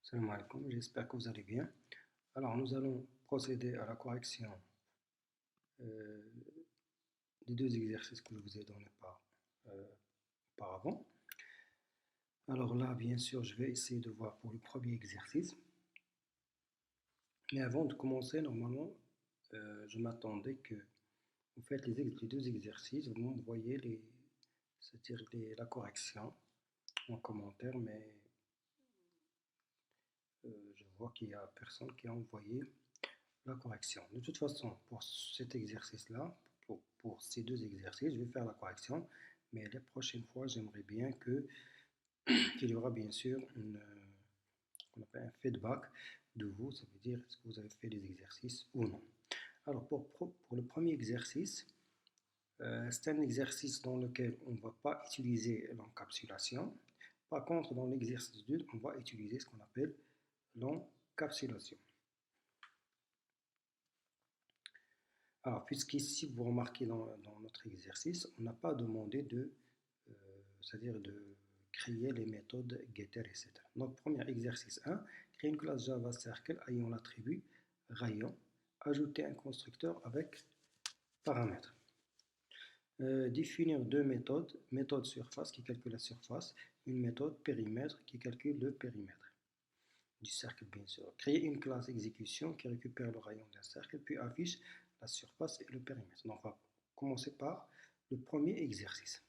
Salam alaikum, j'espère que vous allez bien. Alors, nous allons procéder à la correction euh, des deux exercices que je vous ai donnés auparavant. Alors là, bien sûr, je vais essayer de voir pour le premier exercice. Mais avant de commencer, normalement, je m'attendais que vous faites les deux exercices, vous m'envoyez c'est-à-dire la correction en commentaire, mais je vois qu'il n'y a personne qui a envoyé la correction. De toute façon, pour cet exercice-là, pour ces deux exercices, je vais faire la correction, mais la prochaine fois, j'aimerais bien qu'il y aura bien sûr qu'on appelle un feedback de vous, ça veut dire est-ce que vous avez fait les exercices ou non. Alors pour le premier exercice, c'est un exercice dans lequel on ne va pas utiliser l'encapsulation. Par contre, dans l'exercice 2, on va utiliser ce qu'on appelle l'encapsulation. Alors, puisqu'ici, vous remarquez dans notre exercice, on n'a pas demandé c'est-à-dire de créer les méthodes getter, etc. Donc, premier exercice 1, créer une classe Java Circle ayant l'attribut rayon, ajouter un constructeur avec paramètres. Définir deux méthodes, méthode surface qui calcule la surface, une méthode périmètre qui calcule le périmètre du cercle, bien sûr. Créer une classe exécution qui récupère le rayon d'un cercle, puis affiche la surface et le périmètre. Donc, on va commencer par le premier exercice.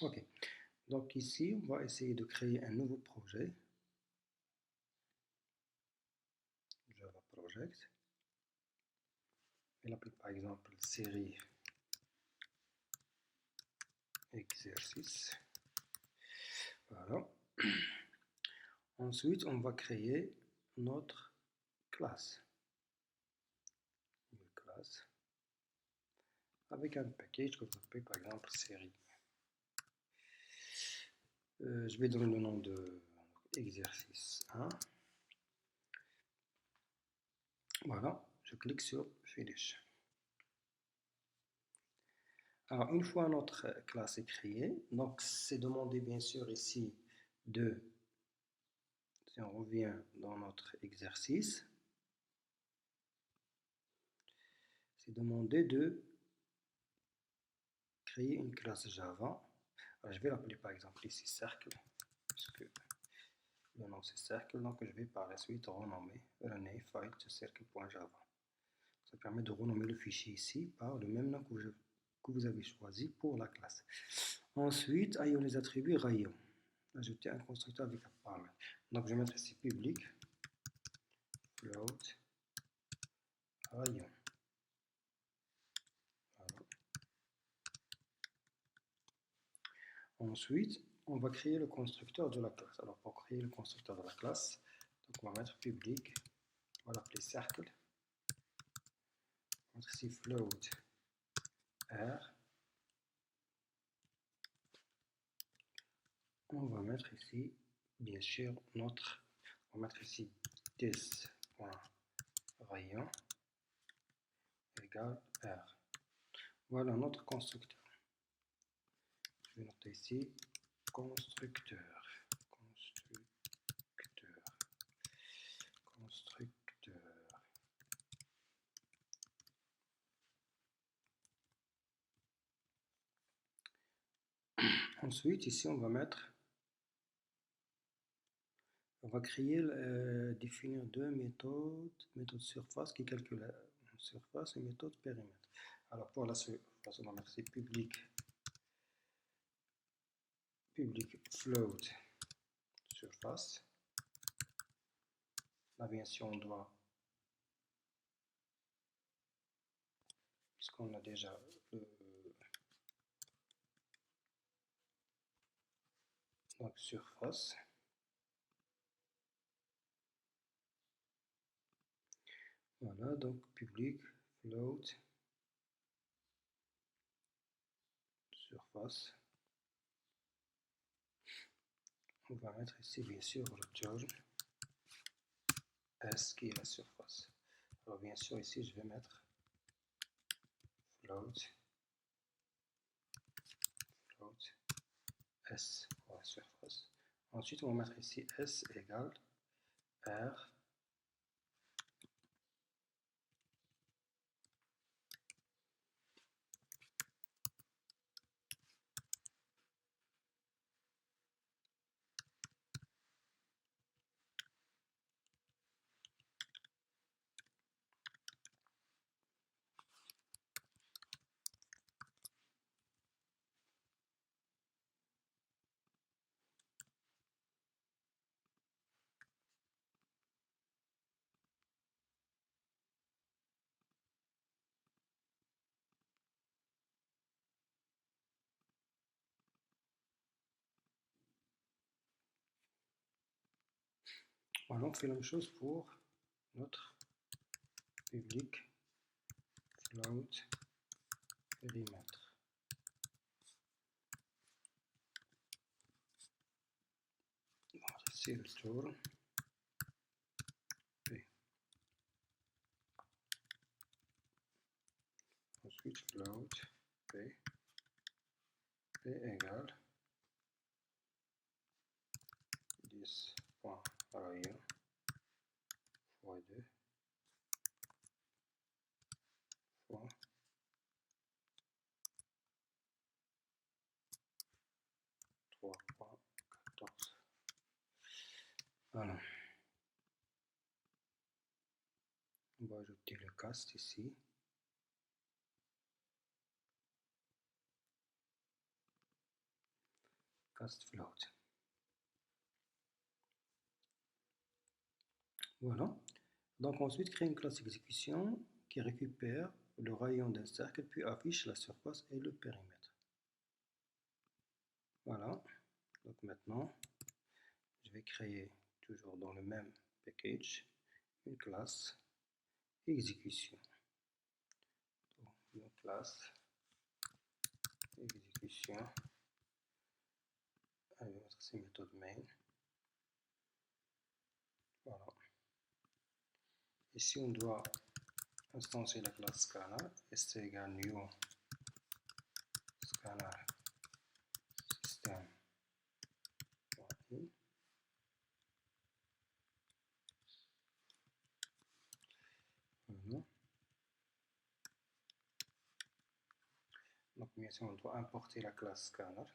Ok, donc ici, on va essayer de créer un nouveau projet. Java Project. Et l'appeler par exemple série exercice. Voilà. Ensuite, on va créer notre classe. Une classe avec un package que vous appelez par exemple série. Je vais donner le nom de exercice 1. Voilà, je clique sur Finish. Alors, une fois notre classe est créée, donc c'est demandé bien sûr ici si on revient dans notre exercice, c'est demandé de créer une classe Java. Alors, je vais l'appeler par exemple ici cercle, parce que le nom c'est cercle, donc je vais par la suite renommer rename file circle.java. Ça permet de renommer le fichier ici par le même nom que vous avez choisi pour la classe. Ensuite, ayons les attributs rayon. Ajouter un constructeur avec un paramètre. Donc je vais mettre ici public float rayon. Voilà. Ensuite, on va créer le constructeur de la classe. Alors pour créer le constructeur de la classe, donc on va mettre public, on va l'appeler cercle. On va mettre ici float r. On va mettre ici, bien sûr, on va mettre ici this.rayon égale r. Voilà notre constructeur. Je vais noter ici constructeur. Ensuite, ici, on va créer, définir deux méthodes, méthode surface qui calcule la surface et méthode périmètre. Alors pour la surface, on va mettre ici public float surface. Là bien sûr on doit, puisqu'on a déjà donc surface. Voilà, donc public float surface. On va mettre ici bien sûr return S qui est la surface. Alors bien sûr ici je vais mettre float S pour la surface. Ensuite on va mettre ici S égale R. Voilà, on fait la même chose pour notre public float périmètre. C'est le tour. P. Ensuite float P. P égale 10.rayon fois 2 fois 3.14. Voilà. On va ajouter le cast ici. Cast float. Voilà. Donc ensuite, créer une classe exécution qui récupère le rayon d'un cercle puis affiche la surface et le périmètre. Voilà. Donc maintenant, je vais créer toujours dans le même package une classe exécution. Donc, une classe exécution. Je vais mettre ces méthodes main. Voilà. Ici, on doit instancier la classe scanner. St égale new scanner system. Voilà. Donc bien sûr, on doit importer la classe scanner.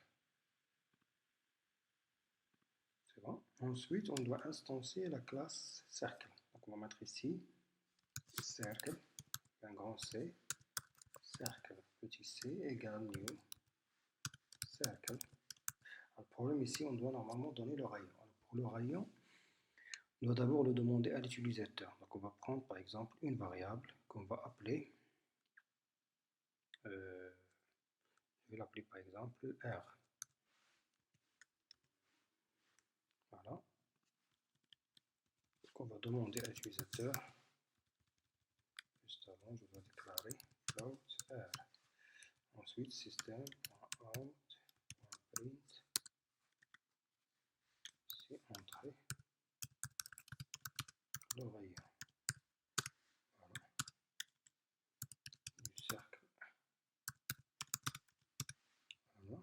C'est bon. Ensuite, on doit instancier la classe cercle. Donc on va mettre ici cercle, un grand C, cercle petit c égale new cercle. Alors, le problème ici, on doit normalement donner le rayon. Alors, pour le rayon, on doit d'abord le demander à l'utilisateur. Donc on va prendre par exemple une variable qu'on va appeler, je vais l'appeler par exemple R. Voilà. Donc on va demander à l'utilisateur, juste avant je dois déclarer float R. Ensuite system.out.print, ici entrée le rayon. Voilà. Du cercle. Voilà.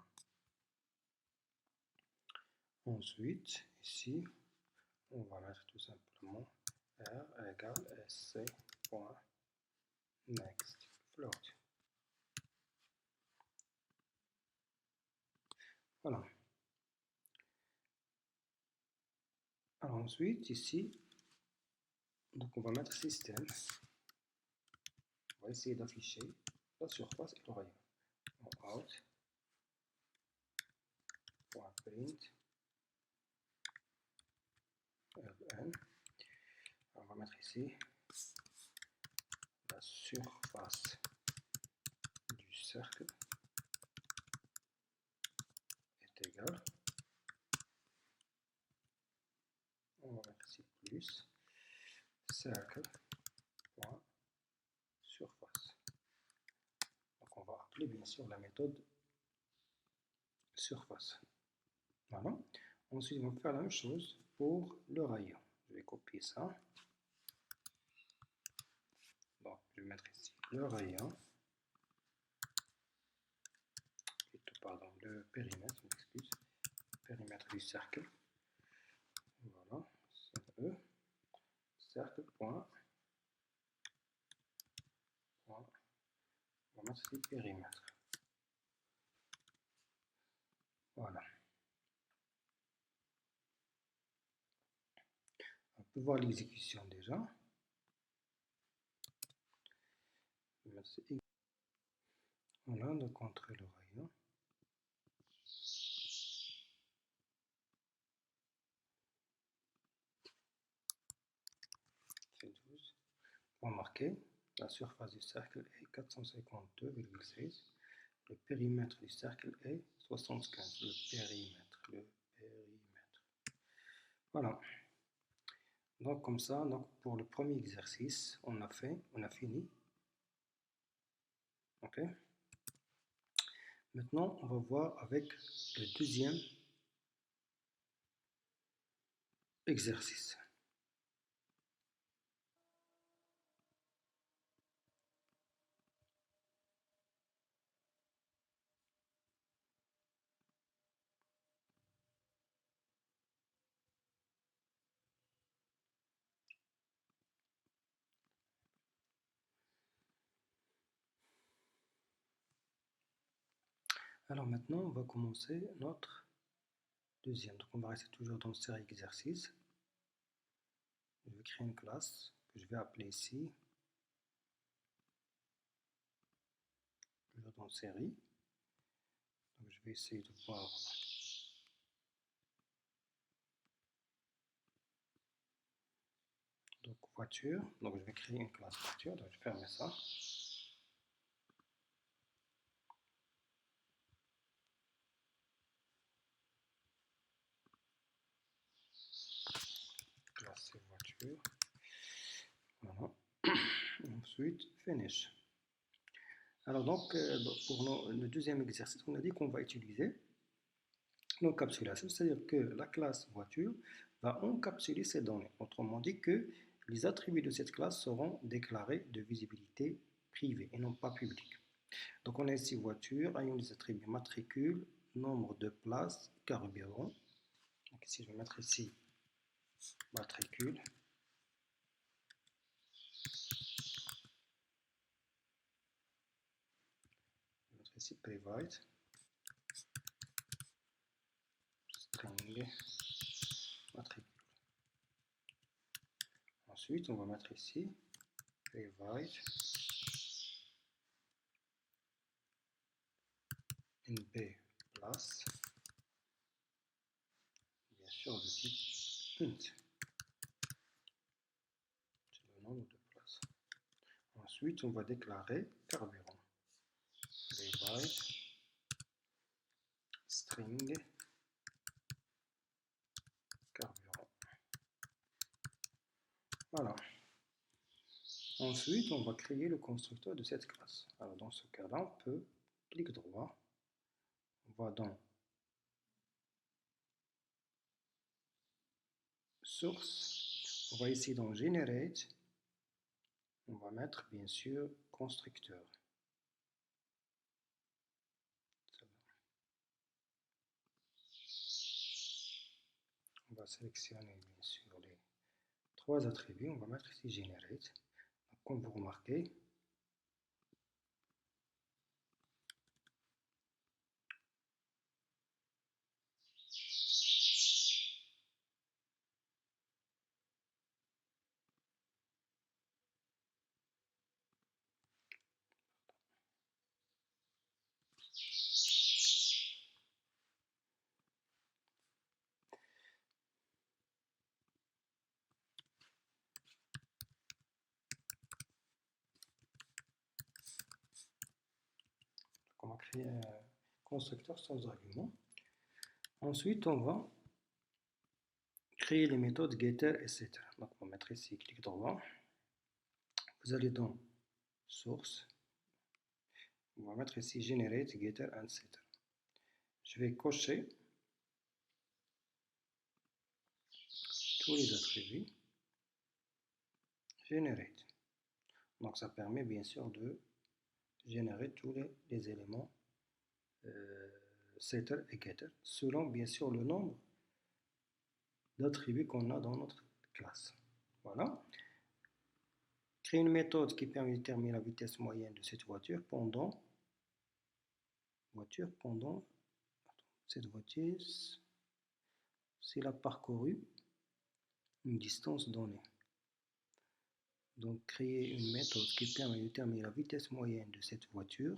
Ensuite, ici, on va mettre tout simplement R égale sc.next float. Voilà. Alors ensuite, ici, donc on va mettre système. On va essayer d'afficher la surface et le rayon. Out.print ln. On va mettre ici la surface du cercle est égale, on va mettre ici plus cercle.surface. Donc on va appeler bien sûr la méthode surface. Voilà. Ensuite, on va faire la même chose pour le rayon. Je vais copier ça. Donc, je vais mettre ici le rayon. Plutôt, pardon, le périmètre, je m'excuse. Périmètre du cercle. Voilà, c'est E. cercle, point, point. On va mettre ici périmètre. Voilà. On peut voir l'exécution déjà. Voilà, donc entrer le rayon. C'est 12. Remarquez, la surface du cercle est 452,16. Le périmètre du cercle est 75. Le périmètre. Voilà. Donc comme ça, donc pour le premier exercice, on a fini. Ok. Maintenant, on va voir avec le deuxième exercice. Alors maintenant, on va commencer notre deuxième. Donc on va rester toujours dans série exercice. Je vais créer une classe que je vais appeler ici. Toujours dans série. Donc je vais essayer de voir. Donc voiture. Donc je vais créer une classe voiture. Donc je vais fermer ça. Classe voiture. Voilà. Ensuite, finish. Alors donc, pour le deuxième exercice, on a dit qu'on va utiliser l'encapsulation, c'est-à-dire que la classe voiture va encapsuler ces données. Autrement dit que les attributs de cette classe seront déclarés de visibilité privée et non pas publique. Donc on a ici voiture, ayant les attributs matricule, nombre de places, carburant. Donc ici je vais mettre ici matricule. Je vais mettre ici private. String matricule. Ensuite, on va mettre ici private nb place. Bien sûr, le type int. C'est le nombre de places. Ensuite, on va déclarer carburant. Private string carburant. Voilà. Ensuite, on va créer le constructeur de cette classe. Alors, dans ce cas-là, on peut clic droit, on va dans source, on va ici dans generate, on va mettre bien sûr constructeur. On va sélectionner bien sûr les trois attributs, on va mettre ici generate. Donc, comme vous remarquez, on va créer un constructeur sans argument. Ensuite, on va créer les méthodes getter et setter. Donc, on va mettre ici clic droit. Vous allez dans source. On va mettre ici generate, getter and setter. Je vais cocher tous les attributs. Generate. Donc, ça permet bien sûr de générer tous les éléments setter et getter selon bien sûr le nombre d'attributs qu'on a dans notre classe. Voilà. Créer une méthode qui permet de déterminer la vitesse moyenne de cette voiture pendant cette voiture s'il a parcouru une distance donnée. Donc, créer une méthode qui permet de déterminer la vitesse moyenne de cette voiture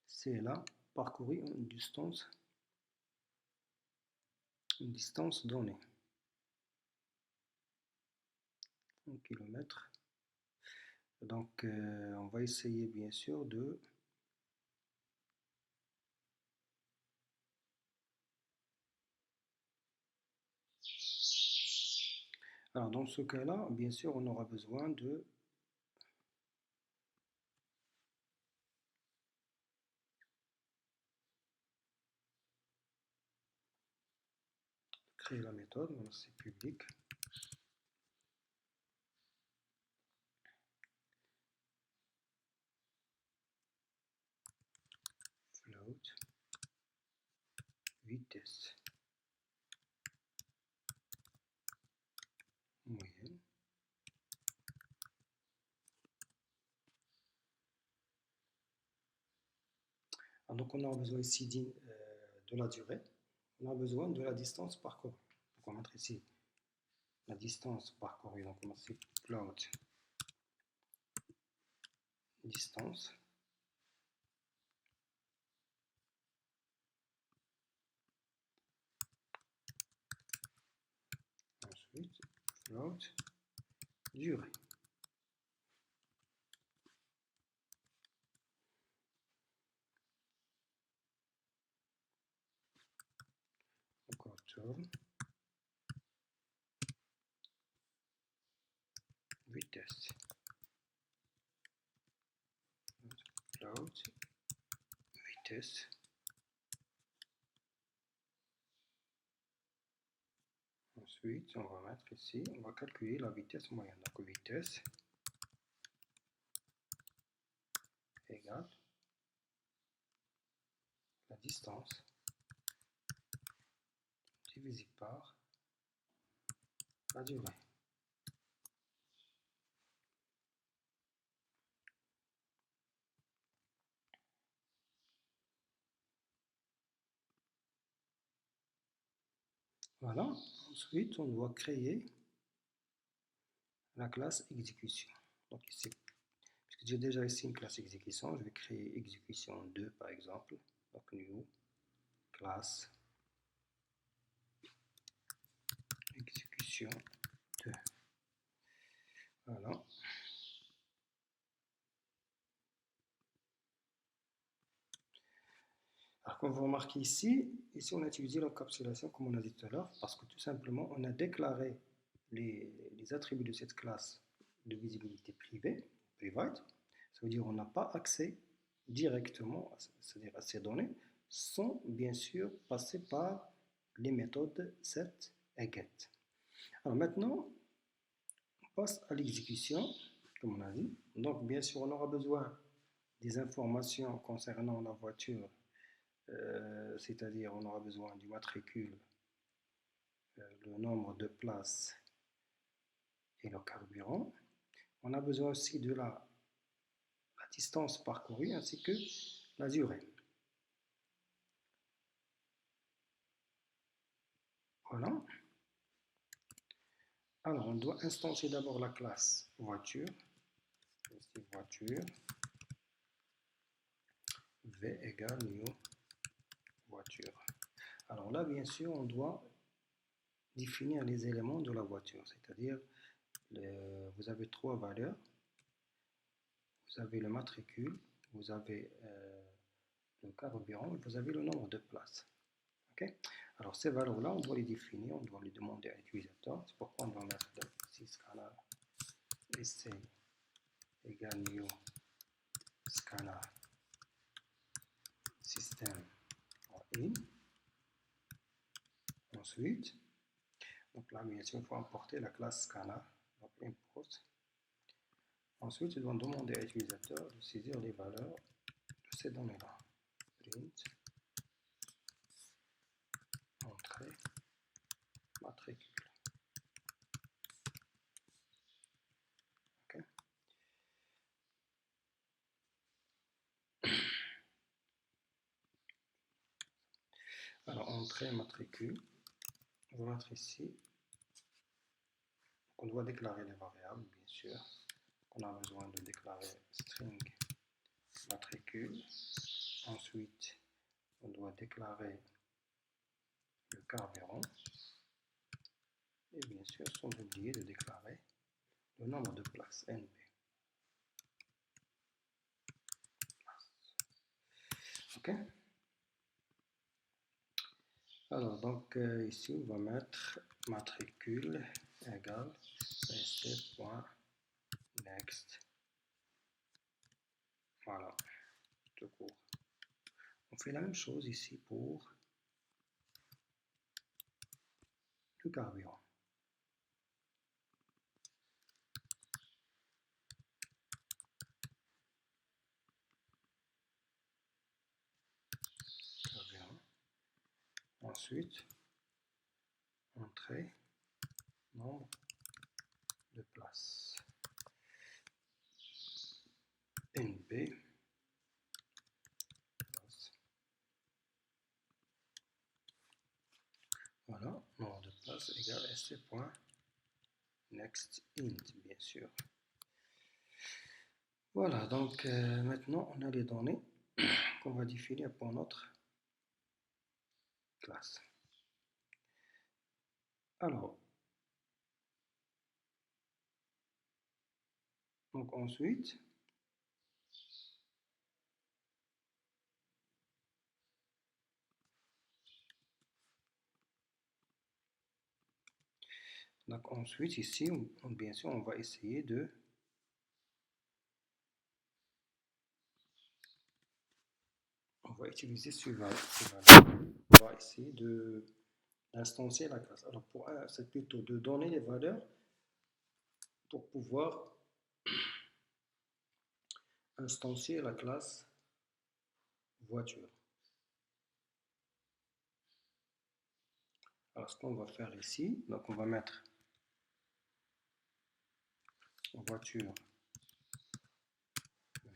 si elle a parcouru une distance donnée en kilomètres. Donc, on va essayer bien sûr de alors dans ce cas-là, bien sûr, on aura besoin de créer la méthode. Voilà, c'est public. Float vitesse moyenne. Alors, donc on a besoin ici de la durée. On a besoin de la distance parcourue. Donc on va mettre ici la distance parcourue. Donc on va mettre float distance. Ensuite, float durée. Encore turn vitesse. Float vitesse. Ensuite, on va mettre ici, on va calculer la vitesse moyenne. Donc vitesse égale la distance divisé par la durée. Voilà. Ensuite, on doit créer la classe exécution. Donc ici, puisque j'ai déjà ici une classe exécution, je vais créer exécution 2 par exemple. Donc new classe exécution 2. Voilà. Alors comme vous remarquez ici on a utilisé l'encapsulation comme on a dit tout à l'heure, parce que tout simplement on a déclaré les attributs de cette classe de visibilité privée, private. Ça veut dire on n'a pas accès directement, c'est-à-dire à ces données, sans bien sûr passer par les méthodes set et get. Alors maintenant, on passe à l'exécution, comme on a dit. Donc bien sûr, on aura besoin des informations concernant la voiture, c'est-à-dire on aura besoin du matricule, le nombre de places et le carburant. On a besoin aussi de la distance parcourue ainsi que la durée. Voilà. Alors, on doit instancier d'abord la classe voiture. Ici, voiture. V égale new voiture. Alors là, bien sûr, on doit définir les éléments de la voiture, c'est-à-dire vous avez trois valeurs. Vous avez le matricule, vous avez le carburant, vous avez le nombre de places. Okay. Alors ces valeurs-là, on doit les définir, on doit les demander à l'utilisateur. C'est pourquoi on doit mettre ici scanner essay égale new scanner system in. Ensuite, donc là, bien sûr, il faut importer la classe scanner, donc import. Ensuite, ils vont demander à l'utilisateur de saisir les valeurs de ces données-là. Print, entrée, matricule. entrée matricule. On va mettre ici. On doit déclarer les variables, bien sûr. On a besoin de déclarer string matricule. Ensuite, on doit déclarer le carburant. Et bien sûr, sans oublier de déclarer le nombre de places NB. Ok. Alors, donc ici, on va mettre matricule égale st.next. Voilà, tout court. On fait la même chose ici pour le carburant. Ensuite, entrée, nombre de places. NB. Voilà, nombre de places égale st.next int, bien sûr. Voilà, donc maintenant on a les données qu'on va définir pour notre classe. Alors, donc ensuite, ici, bien sûr, on va essayer de utiliser ce valeur. On va essayer d'instancier la classe. Alors, c'est plutôt de donner les valeurs pour pouvoir instancier la classe voiture. Alors, ce qu'on va faire ici, donc on va mettre voiture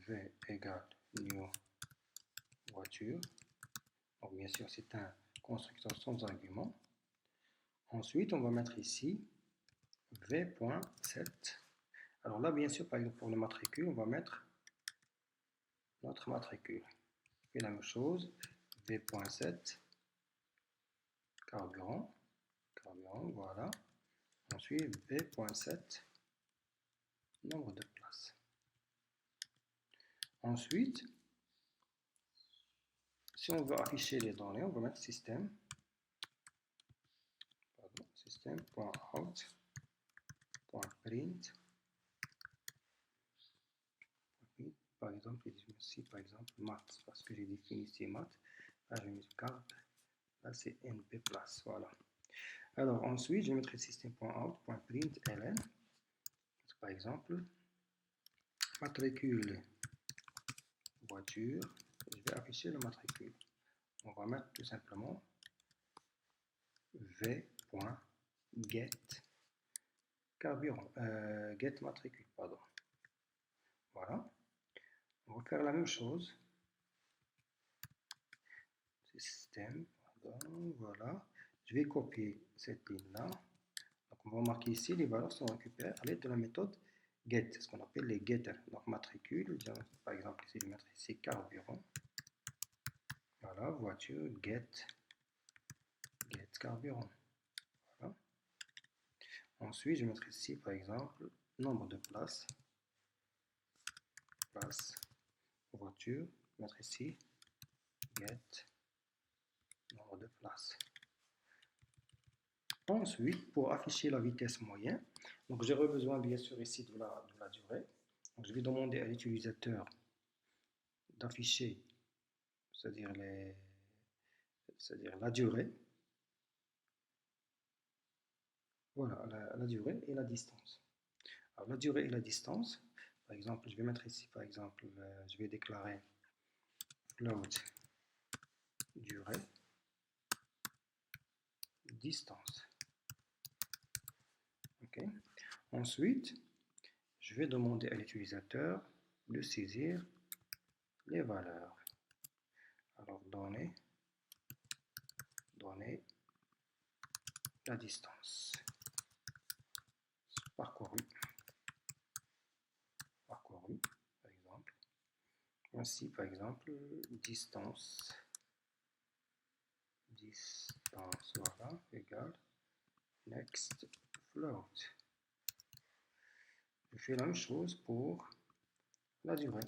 v égale new voiture. Donc, bien sûr, c'est un constructeur sans argument. Ensuite, on va mettre ici v.set. Alors là, bien sûr, par exemple, pour le matricule, on va mettre notre matricule. Et la même chose, v.set, carburant, voilà. Ensuite, v.set, nombre de places. Ensuite, si on veut afficher les données, on va mettre system.out.print. Par exemple, ici, par exemple, maths, parce que j'ai défini ici maths. Là, je mets carte. Là, c'est NP place. Voilà. Alors, ensuite, je vais mettre system.out.println. Par exemple, matricule voiture. Je vais afficher le matricule. On va mettre tout simplement v.get carburant, get matricule, pardon. Voilà. On va faire la même chose. Système, pardon, voilà. Je vais copier cette ligne-là. Donc, on va marquer ici, les valeurs sont récupérées à l'aide de la méthode get, ce qu'on appelle les getters. Donc, matricule, par exemple, ici, je vais mettre ici carburant. Voilà, voiture, get carburant. Voilà. Ensuite, je vais mettre ici, par exemple, nombre de places. Voiture, mettre ici, get, nombre de places. Ensuite, pour afficher la vitesse moyenne, donc j'aurai besoin bien sûr ici de la durée. Donc, je vais demander à l'utilisateur d'afficher, c'est-à-dire la durée. Voilà, la durée et la distance. Alors, la durée et la distance, par exemple, je vais mettre ici, par exemple, je vais déclarer float durée, distance. Ok. Ensuite, je vais demander à l'utilisateur de saisir les valeurs. Alors, données donner la distance parcourue, par exemple. Ainsi, par exemple, distance, voilà, égale next float. Je fais la même chose pour la durée.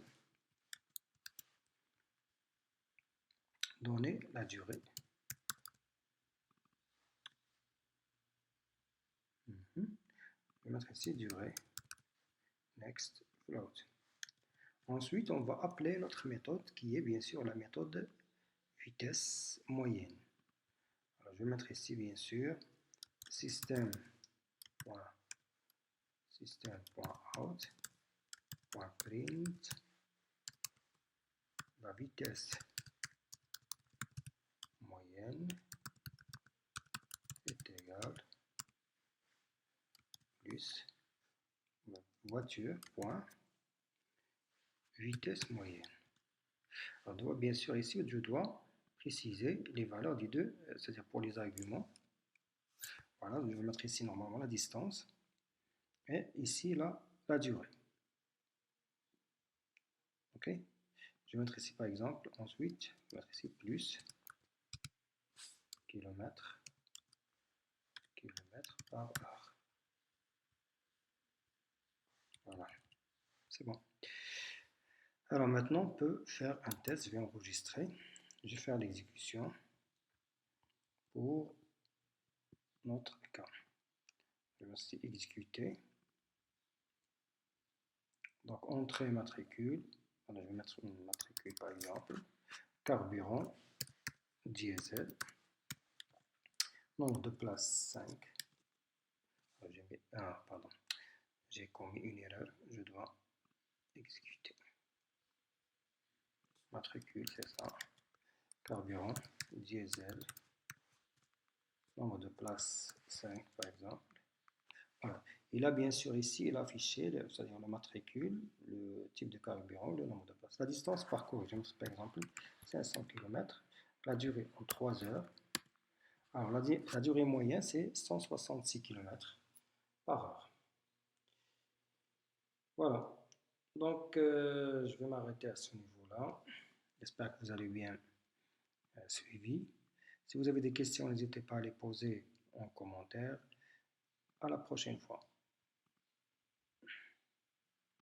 Donner la durée. Je vais mettre ici durée, next float. Ensuite, on va appeler notre méthode qui est bien sûr la méthode vitesse moyenne. Alors, je vais mettre ici bien sûr system.out.print la vitesse moyenne est égale plus voiture point vitesse moyenne. Alors, bien sûr, ici, je dois préciser les valeurs des deux, c'est-à-dire pour les arguments. Voilà, je vais mettre ici normalement la distance et ici la durée. Ok, je vais mettre ici par exemple, ensuite, je vais mettre ici plus kilomètres par heure. Voilà, c'est bon. Alors maintenant, on peut faire un test. Je vais enregistrer. Je vais faire l'exécution pour notre cas. Je vais aussi exécuter. Donc, entrée matricule. Alors, je vais mettre une matricule par exemple. Carburant, diesel. Nombre de places 5. J'ai mis 1, pardon. J'ai commis une erreur. Je dois exécuter. Matricule, c'est ça. Carburant, diesel. Nombre de places 5 par exemple. Voilà. Et là, bien sûr, ici, il a affiché, c'est-à-dire le matricule, le type de carburant, le nombre de places. La distance parcourue, je par exemple 500 km. La durée en 3 heures. Alors, la durée moyenne, c'est 166 km par heure. Voilà. Donc, je vais m'arrêter à ce niveau-là. J'espère que vous avez bien suivi. Si vous avez des questions, n'hésitez pas à les poser en commentaire. À la prochaine fois.